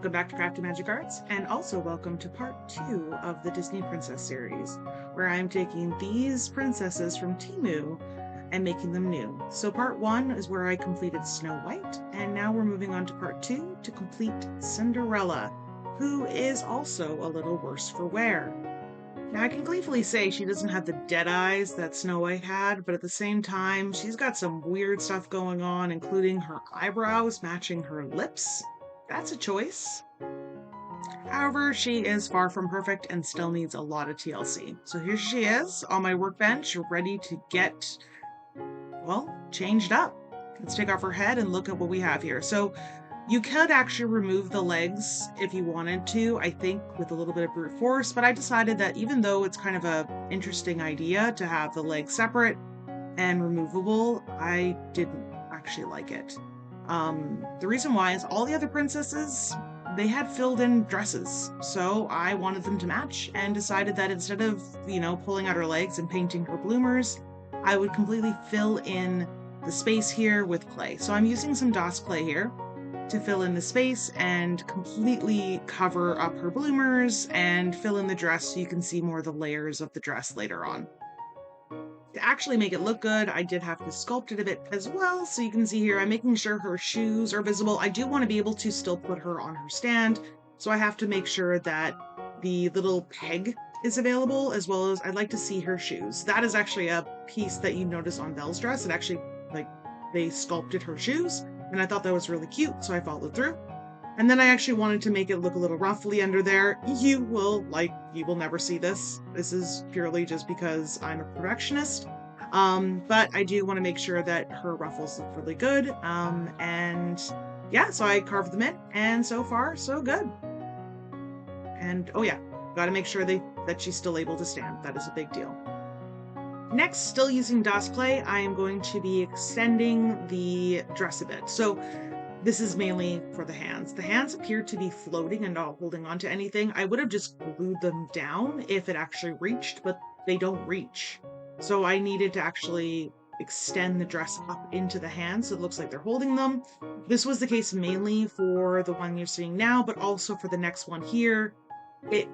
Welcome back to Crafty Magic Arts, and also welcome to part 2 of the Disney Princess series, where I'm taking these princesses from Temu and making them new. So part 1 is where I completed Snow White, and now we're moving on to part 2 to complete Cinderella, who is also a little worse for wear. Now I can gleefully say she doesn't have the dead eyes that Snow White had, but at the same time, she's got some weird stuff going on, including her eyebrows matching her lips. That's a choice. However, she is far from perfect and still needs a lot of TLC. So here she is on my workbench, ready to get, well, changed up. Let's take off her head and look at what we have here. So you could actually remove the legs if you wanted to, I think, with a little bit of brute force, but I decided that even though it's kind of an interesting idea to have the legs separate and removable, I didn't actually like it. The reason why is all the other princesses, they had filled in dresses, so I wanted them to match and decided that instead of, pulling out her legs and painting her bloomers, I would completely fill in the space here with clay. So I'm using some DOS clay here to fill in the space and completely cover up her bloomers and fill in the dress so you can see more of the layers of the dress later on. To actually make it look good, I did have to sculpt it a bit as well. So you can see here, I'm making sure her shoes are visible. I do want to be able to still put her on her stand. So I have to make sure that the little peg is available, as well as I'd like to see her shoes. That is actually a piece that you notice on Belle's dress. It actually, they sculpted her shoes, and I thought that was really cute, so I followed through. And then I actually wanted to make it look a little ruffly under there. You will never see this. This is purely just because I'm a perfectionist. But I do want to make sure that her ruffles look really good. And yeah, so I carved them in, and so far, so good. And oh yeah, got to make sure that she's still able to stand. That is a big deal. Next, still using DOS clay, I am going to be extending the dress a bit. So this is mainly for the hands. The hands appear to be floating and not holding on to anything. I would have just glued them down if it actually reached, but they don't reach. So I needed to actually extend the dress up into the hands so it looks like they're holding them. This was the case mainly for the one you're seeing now, but also for the next one here. It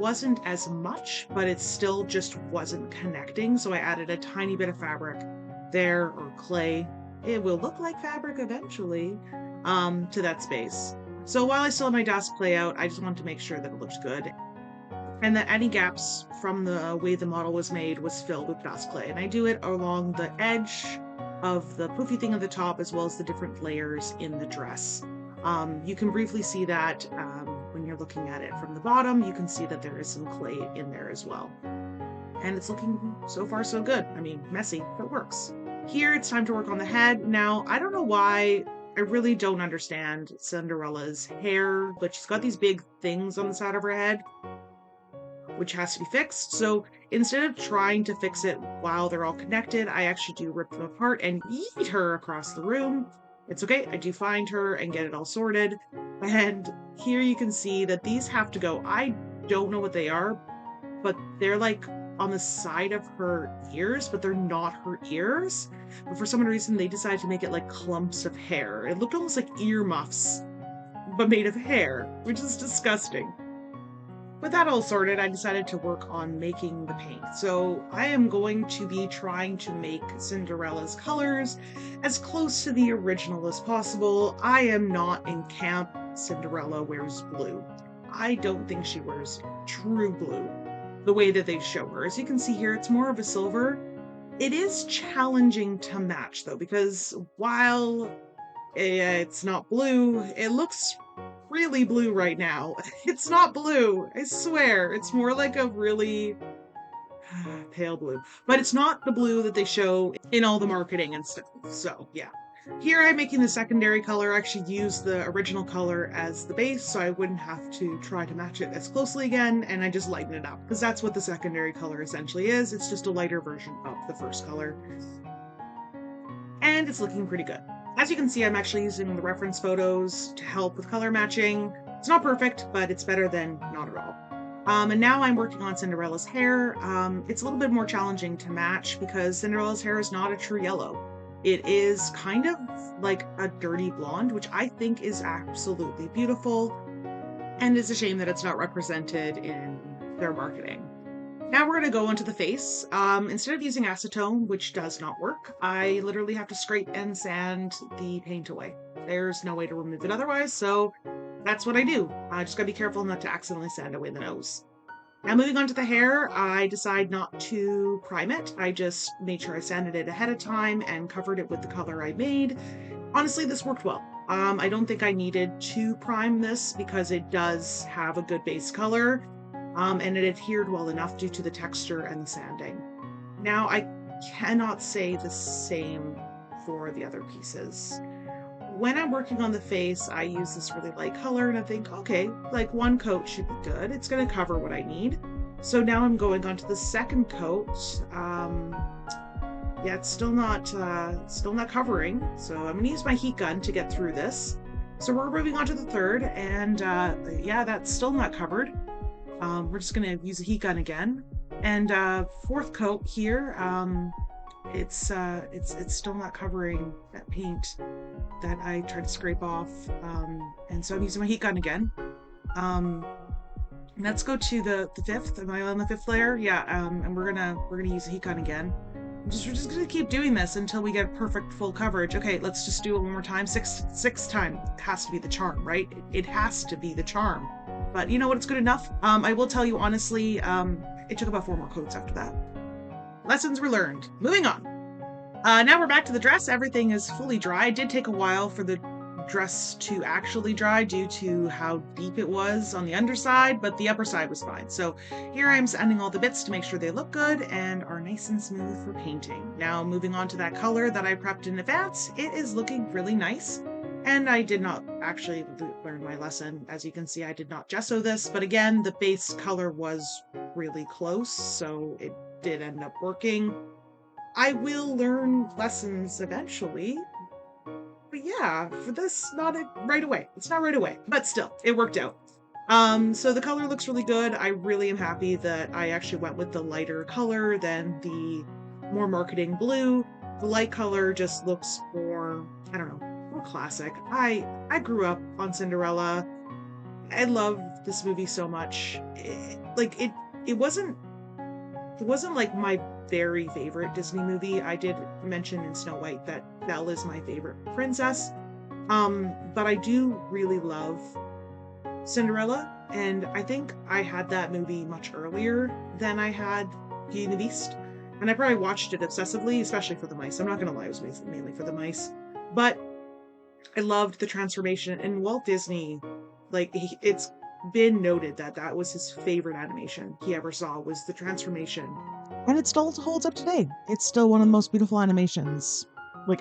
wasn't as much, but it still just wasn't connecting. So I added a tiny bit of fabric there, or clay. It will look like fabric eventually, to that space. So while I still have my DOS clay out, I just wanted to make sure that it looked good and that any gaps from the way the model was made was filled with DOS clay. And I do it along the edge of the poofy thing at the top, as well as the different layers in the dress. You can briefly see that when you're looking at it from the bottom. You can see that there is some clay in there as well. And it's looking so far so good. I mean, messy, but works. Here, it's time to work on the head. Now, I don't know why, I really don't understand Cinderella's hair, but she's got these big things on the side of her head, which has to be fixed. So instead of trying to fix it while they're all connected, I actually do rip them apart and yeet her across the room. It's okay, I do find her and get it all sorted. And here you can see that these have to go. I don't know what they are, but they're like on the side of her ears, but they're not her ears. But for some reason, they decided to make it like clumps of hair. It looked almost like earmuffs, but made of hair, which is disgusting. With that all sorted, I decided to work on making the paint. So I am going to be trying to make Cinderella's colors as close to the original as possible. I am not in camp Cinderella wears blue. I don't think she wears true blue the way that they show her. As you can see here, it's more of a silver. It is challenging to match though, because while it's not blue, it looks really blue right now. It's not blue, I swear. It's more like a really pale blue, but it's not the blue that they show in all the marketing and stuff. So yeah. Here I'm making the secondary color. I actually used the original color as the base, so I wouldn't have to try to match it as closely again, and I just lighten it up, because that's what the secondary color essentially is. It's just a lighter version of the first color. And it's looking pretty good. As you can see, I'm actually using the reference photos to help with color matching. It's not perfect, but it's better than not at all. And now I'm working on Cinderella's hair. It's a little bit more challenging to match because Cinderella's hair is not a true yellow. It is kind of like a dirty blonde, which I think is absolutely beautiful. And it's a shame that it's not represented in their marketing. Now we're going to go into the face. Instead of using acetone, which does not work, I literally have to scrape and sand the paint away. There's no way to remove it otherwise, so that's what I do. I just gotta be careful not to accidentally sand away the nose. Now moving on to the hair, I decide not to prime it. I just made sure I sanded it ahead of time and covered it with the color I made. Honestly, this worked well. I don't think I needed to prime this because it does have a good base color, and it adhered well enough due to the texture and the sanding. Now, I cannot say the same for the other pieces. When I'm working on the face, I use this really light color and I think, okay, like one coat should be good. It's going to cover what I need. So now I'm going on to the second coat. Yeah, it's still not covering. So I'm going to use my heat gun to get through this. So we're moving on to the third, and yeah, that's still not covered. We're just going to use a heat gun again. And fourth coat here, it's still not covering that paint that I tried to scrape off. And so I'm using my heat gun again. Let's go to the fifth. Am I on the fifth layer? Yeah. And we're gonna use a heat gun again. We're just gonna keep doing this until we get perfect full coverage. Okay, let's just do it one more time. Sixth time has to be the charm, right? It has to be the charm. But you know what? It's good enough. I will tell you honestly, it took about 4 more coats after that. Lessons were learned. Moving on. Now we're back to the dress. Everything is fully dry. It did take a while for the dress to actually dry due to how deep it was on the underside, but the upper side was fine. So here I'm sanding all the bits to make sure they look good and are nice and smooth for painting. Now moving on to that color that I prepped in advance, it is looking really nice. And I did not actually learn my lesson. As you can see, I did not gesso this, but again, the base color was really close, so it did end up working. I will learn lessons eventually, but yeah, for this, not right away. It's not right away, but still, it worked out. So the color looks really good. I really am happy that I actually went with the lighter color than the more marketing blue. The light color just looks more, I don't know, more classic. I grew up on Cinderella. I love this movie so much. It wasn't like my very favorite Disney movie. I did mention in Snow White that Belle is my favorite princess. But I do really love Cinderella, and I think I had that movie much earlier than I had Beauty and the Beast. And I probably watched it obsessively, especially for the mice. I'm not gonna lie, it was mainly for the mice. But I loved the transformation, and Walt Disney, it's been noted that that was his favorite animation he ever saw, was the transformation. And it still holds up today. It's still one of the most beautiful animations,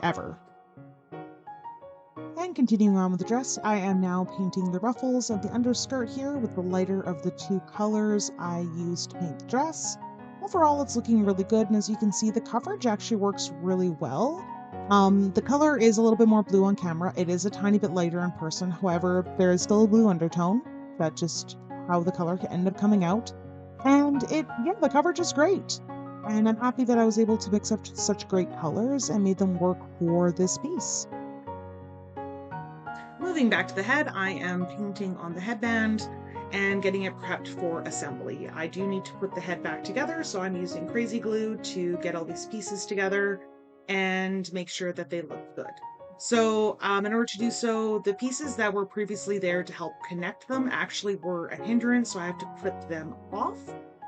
ever. And continuing on with the dress, I am now painting the ruffles of the underskirt here with the lighter of the two colors I used to paint the dress. Overall, it's looking really good, and as you can see, the coverage actually works really well. The color is a little bit more blue on camera. It is a tiny bit lighter in person. However, there is still a blue undertone. That's just how the color ended up coming out. And the coverage is great. And I'm happy that I was able to mix up such great colors and made them work for this piece. Moving back to the head, I am painting on the headband and getting it prepped for assembly. I do need to put the head back together, so I'm using crazy glue to get all these pieces together and make sure that they look good. So in order to do so, the pieces that were previously there to help connect them actually were a hindrance, so I have to clip them off.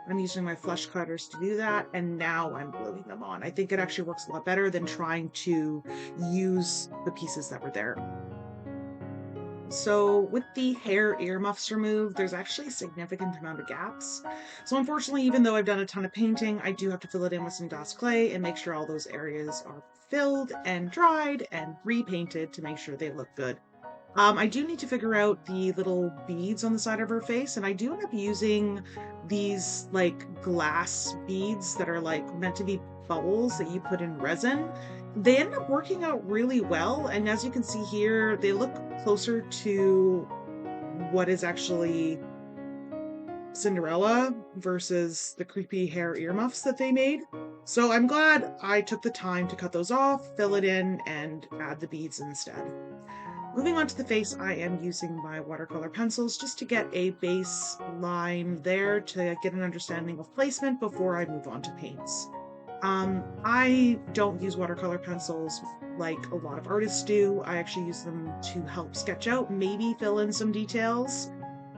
I'm using my flush cutters to do that, and now I'm gluing them on. I think it actually works a lot better than trying to use the pieces that were there. So with the hair earmuffs removed, there's actually a significant amount of gaps. So unfortunately, even though I've done a ton of painting, I do have to fill it in with some DOS clay and make sure all those areas are filled and dried and repainted to make sure they look good. I do need to figure out the little beads on the side of her face, and I do end up using these glass beads that are meant to be bubbles that you put in resin. They end up working out really well, and as you can see here, they look closer to what is actually Cinderella versus the creepy hair earmuffs that they made. So I'm glad I took the time to cut those off, fill it in, and add the beads instead. Moving on to the face, I am using my watercolor pencils just to get a base line there to get an understanding of placement before I move on to paints. I don't use watercolor pencils like a lot of artists do. I actually use them to help sketch out, maybe fill in some details.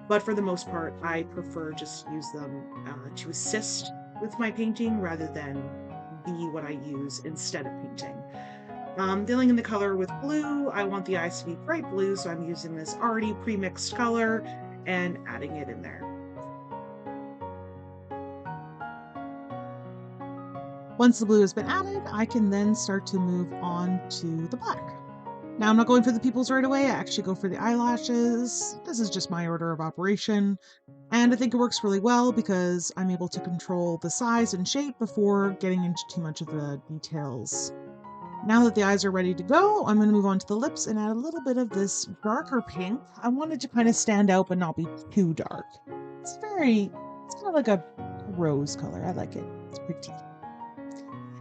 But for the most part, I prefer just use them to assist with my painting rather than be what I use instead of painting. Dealing in the color with blue, I want the eyes to be bright blue, so I'm using this already pre-mixed color and adding it in there. Once the blue has been added, I can then start to move on to the black. Now I'm not going for the pupils right away, I actually go for the eyelashes. This is just my order of operation, and I think it works really well because I'm able to control the size and shape before getting into too much of the details. Now that the eyes are ready to go, I'm going to move on to the lips and add a little bit of this darker pink. I wanted to kind of stand out but not be too dark. It's kind of like a rose color. I like it. It's pretty.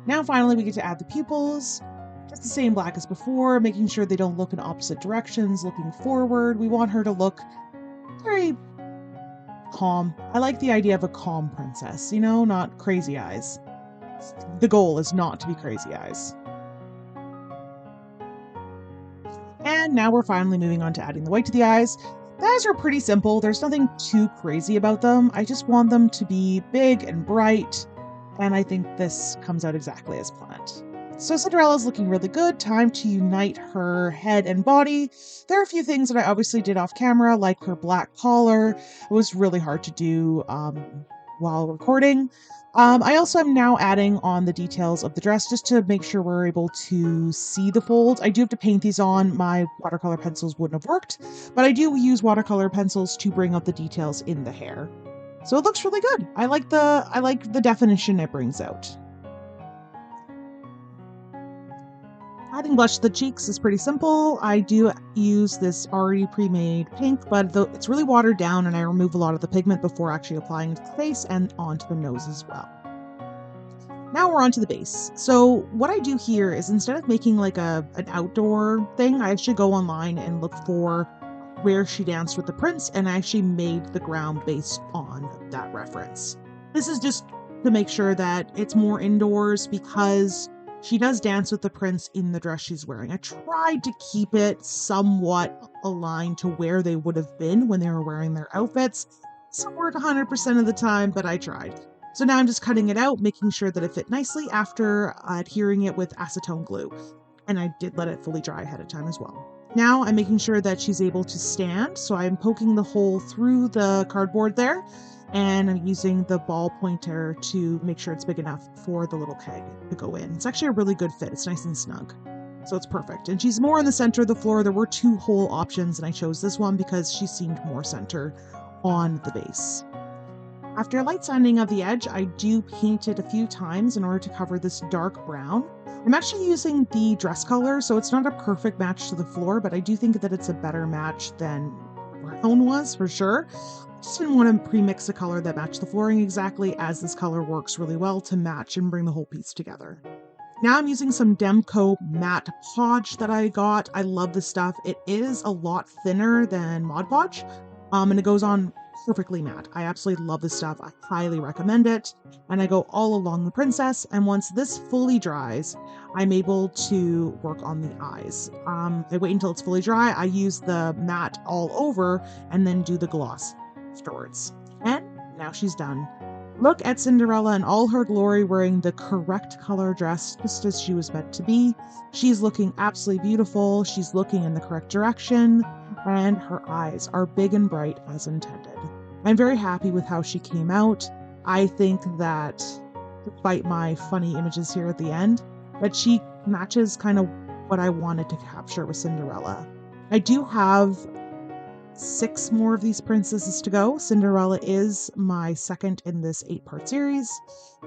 Now finally we get to add the pupils. Just the same black as before, making sure they don't look in opposite directions, looking forward. We want her to look very calm. I like the idea of a calm princess, you know, not crazy eyes. The goal is not to be crazy eyes. And now we're finally moving on to adding the white to the eyes. The eyes are pretty simple. There's nothing too crazy about them. I just want them to be big and bright. And I think this comes out exactly as planned. So Cinderella's looking really good. Time to unite her head and body. There are a few things that I obviously did off camera, like her black collar. It was really hard to do while recording. I also am now adding on the details of the dress just to make sure we're able to see the folds. I do have to paint these on. My watercolor pencils wouldn't have worked, but I do use watercolor pencils to bring out the details in the hair. So it looks really good. I like the definition it brings out. Adding blush to the cheeks is pretty simple. I do use this already pre-made pink, but it's really watered down and I remove a lot of the pigment before actually applying it to the face and onto the nose as well. Now we're on to the base. So what I do here is instead of making like an outdoor thing, I actually go online and look for where she danced with the prince, and I actually made the ground based on that reference. This is just to make sure that it's more indoors because she does dance with the prince in the dress she's wearing. I tried to keep it somewhat aligned to where they would have been when they were wearing their outfits. It doesn't work 100% of the time, but I tried. So now I'm just cutting it out, making sure that it fit nicely after adhering it with acetone glue. And I did let it fully dry ahead of time as well. Now I'm making sure that she's able to stand, so I'm poking the hole through the cardboard there, and I'm using the ball pointer to make sure it's big enough for the little keg to go in. It's actually a really good fit. It's nice and snug, so it's perfect. And she's more in the center of the floor. There were 2 hole options, and I chose this one because she seemed more center on the base. After a light sanding of the edge, I do paint it a few times in order to cover this dark brown. I'm actually using the dress color, so it's not a perfect match to the floor, but I do think that it's a better match than brown was for sure. I just didn't want to pre-mix a color that matched the flooring exactly, as this color works really well to match and bring the whole piece together. Now I'm using some Demco matte Podge that I got. I love this stuff. It is a lot thinner than Mod Podge, and it goes on perfectly matte. I absolutely love this stuff. I highly recommend it. And I go all along the princess, and once this fully dries, I'm able to work on the eyes. I wait until it's fully dry. I use the matte all over and then do the gloss afterwards. And now she's done. Look at Cinderella in all her glory, wearing the correct color dress, just as she was meant to be. She's looking absolutely beautiful. She's looking in the correct direction, and her eyes are big and bright as intended. I'm very happy with how she came out. I think that, despite my funny images here at the end, that she matches kind of what I wanted to capture with Cinderella. I do have 6 more of these princesses to go. Cinderella is my second in this 8-part series,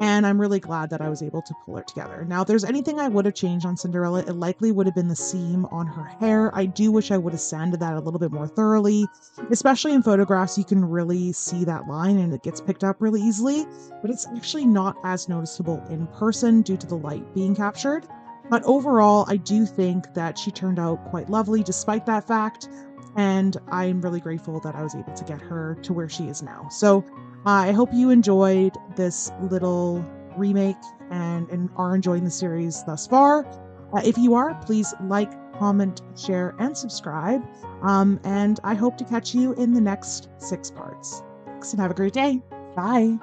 and I'm really glad that I was able to pull it together. Now, if there's anything I would have changed on Cinderella, it likely would have been the seam on her hair. I do wish I would have sanded that a little bit more thoroughly, especially in photographs. You can really see that line and it gets picked up really easily, but it's actually not as noticeable in person due to the light being captured. But overall, I do think that she turned out quite lovely despite that fact, and I'm really grateful that I was able to get her to where she is now. So I hope you enjoyed this little remake and are enjoying the series thus far. If you are, please like, comment, share, and subscribe. And I hope to catch you in the next 6 parts. Thanks and have a great day. Bye.